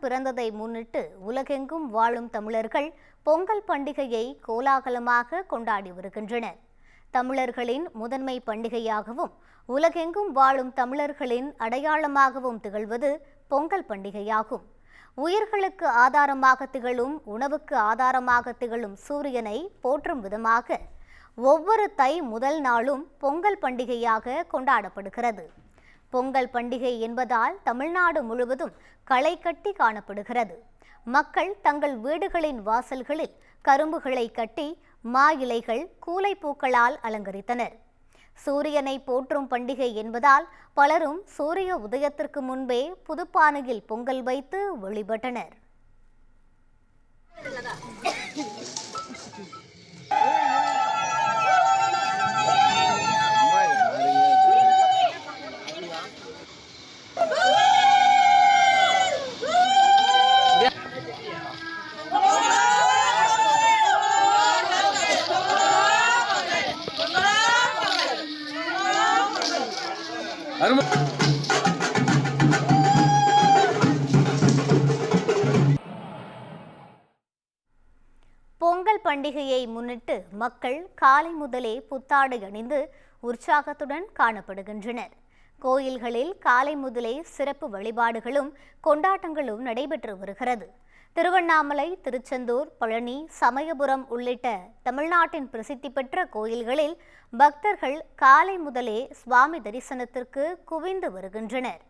பிறந்ததை முன்னிட்டு உலகெங்கும் வாழும் தமிழர்கள் பொங்கல் பண்டிகையை கோலாகலமாக கொண்டாடி வருகின்றனர். தமிழர்களின் முதன்மை பண்டிகையாகவும் உலகெங்கும் வாழும் தமிழர்களின் அடையாளமாகவும் திகழ்வது பொங்கல் பண்டிகையாகும். உயிர்களுக்கு ஆதாரமாக திகழும், உணவுக்கு ஆதாரமாக திகழும் சூரியனை போற்றும் விதமாக ஒவ்வொரு தை முதல் நாளும் பொங்கல் பண்டிகையாக கொண்டாடப்படுகிறது. பொங்கல் பண்டிகை என்பதால் தமிழ்நாடு முழுவதும் களை கட்டி காணப்படுகிறது. மக்கள் தங்கள் வீடுகளின் வாசல்களில் கரும்புகளை கட்டி மா இலைகள், கூலைப்பூக்களால் அலங்கரித்தனர். சூரியனை போற்றும் பண்டிகை என்பதால் பலரும் சூரிய உதயத்திற்கு முன்பே புதுப்பானையில் பொங்கல் வைத்து வழிபட்டனர். பொங்கல் பண்டிகையை முன்னிட்டு மக்கள் காலை முதலே புத்தாடை அணிந்து உற்சாகத்துடன் காணப்படுகின்றனர். கோயில்களில் காலை முதலே சிறப்பு வழிபாடுகளும் கொண்டாட்டங்களும் நடைபெற்று வருகிறது. திருவண்ணாமலை, திருச்செந்தூர், பழனி, சமயபுரம் உள்ளிட்ட தமிழ்நாட்டின் பிரசித்தி பெற்ற கோயில்களில் பக்தர்கள் காலை முதலே சுவாமி தரிசனத்திற்கு குவிந்து வருகின்றனர்.